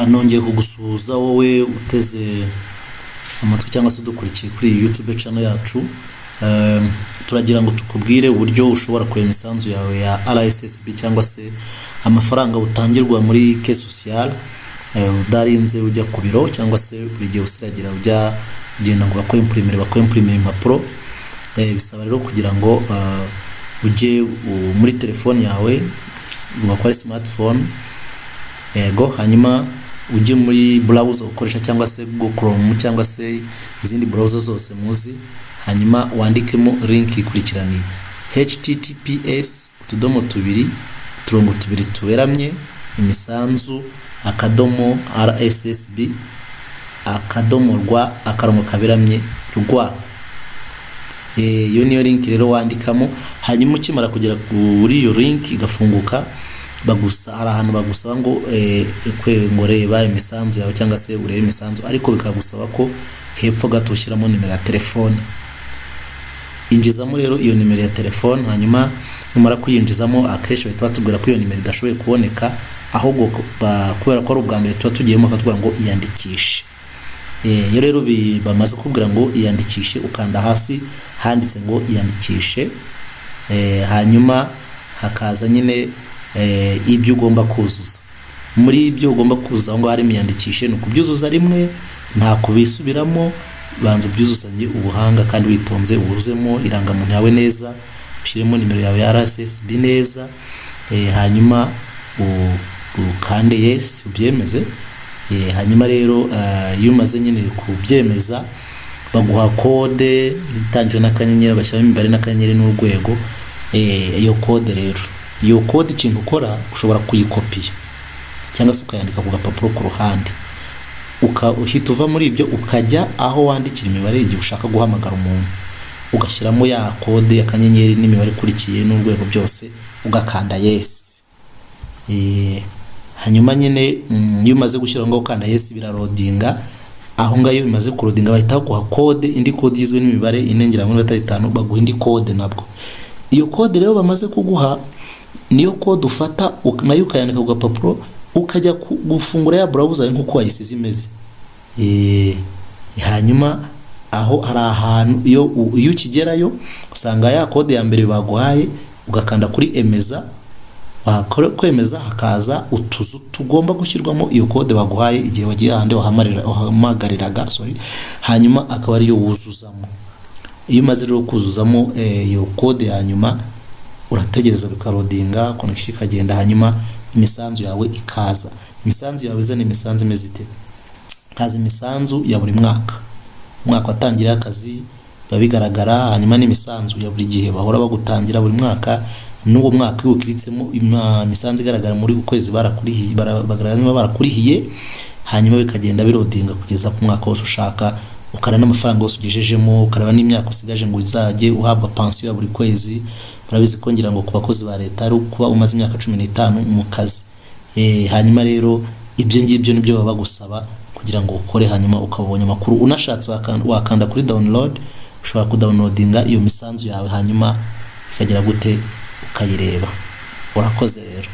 nongeye kugusuhuza wowe uteze amatwi cyangwa se dukurikiye kuri YouTube channel yacu. Turagira ngo tukubwire uburyo ushobora kurema imisanzu yawe ya RSSB cyangwa se amafaranga utangirwa muri ke social, udarinze ujya ku biro cyangwa se buri gihe usiragira ujya ugenda ngo bakwemprimire impapuro. Bisaba rero kugira ngo ujye muri telefone yawe ugakora smartphone, hanyuma ujye muri browser ukoresha cyangwa se Google Chrome cyangwa se izindi browser zose muzi, hanyuma wandikemo link ikurikiraniye https://2 tuberamye imisanzu /RSSB kaberamye rwa. Iyo niyo link rero wandikamo, hanyuma ukimara kugera kuri iyo link igafunguka hari ahantu bagusaba ngo ngo reba imisanzu yawe cyangwa se urebe imisanzu, ariko bikagusaba ko hepfo gato ushyiramo nimero ya telefone. Injizamo rero iyo nimero ya telefone, hanyuma numara kuyinjizamo akenshi bahita batubwira ko iyo nimero idashoboye kuboneka, ahubwo kubera ko ari ubwa mbere tuba tugiyemo bakatubwira ngo iyandikishe. Iyo rero bamaze kubwira ngo iyandikishe, ukanda hasi handitse ngo iyandikishe, hanyuma hakaza nyine ibyo ugomba kuzuza. Muri ibyo ugomba kuzuza ngo hari imiyandikishe, no kubyuzuza rimwe nta kubisubiramo, banza ubyuzuzanye ubuhanga kandi witonze, ubuzemo irangamuntu yawe neza, ushyiremo nimero yawe ya RSSB neza, hanyuma ukande yes ubyemeze. Hanyuma rero iyo umaze nyine kubyemeza baguha kode itangiwe n'akanyenyeri, bashyiramo imibare n'akanyenyeri n'urwego. Iyo kode rero, iyo kode ikintu ukora ushobora kuyikopiya cyangwa se ukayandika ku gapapuro ku ruhande, uhita uva muri ibyo ukajya aho wandikira imibare igihe ushaka guhamagara umuntu, ugashyiramo ya kode y'akanyenyeri n'imibare ikurikiye n'urwego byose, ugakanda yes. Hanyuma nyine iyo umaze gushyira ngo ukanda yes birarodinga. Aho ngayo bimaze kurodinga bahita baguha kode, indi kode igizwe n'imibare 4 baguha indi kode nabwo. Iyo kode rero bamaze kuguha niyo kode ufata nayo ukayandika ku gapapuro, ukajya gufungura ya browser nk'uko wayisize imeze. Hanyuma aho hari ahantu iyo ukigerayo usanga ya kode ya mbere baguhaye, ugakanda kuri emeza. Kwemeza hakaza utuzu tugomba gushyirwamo iyo kode baguhaye igihe wagiye ahandi wahamagariraga, hanyuma akaba ari yo wuzuzamo. Iyo umaze rero kuzuzamo iyo kode ya nyuma, urategereza bikarodinga, connection ikagenda, hanyuma imisanzu yawe ikaza. Imisanzu yawe izana imisanzu imeze ite? Kaza imisanzu ya buri mwaka watangira akazi babigaragara, hanyuma n'imisanzu ya buri gihe bahora bagutangira buri mwaka. N'uwo mwaka iyo ukiritsemo imisanzu igaragara muri ukwezi barakurihiye, hanyuma bikagenda birodinga kugeza ku mwaka wose ushaka, ukara n'amafaranga wose ugejejemo, ukareba n'imyaka usigaje ngo uzajye uhabwa pension ya buri kwezi. Murabizi ko ngira ngo ku bakozi ba leta ari kuba umaze imyaka 15 mu kazi. Hanyuma rero ibyo ngibyo nibyo baba bagusaba kugira ngo ukore, hanyuma ukabonye amakuru. Unashatse wakanda kuri download, ushobora kudownloadinga iyo misanzu yawe, hanyuma ikagira gute ukayireba. Urakoze rero.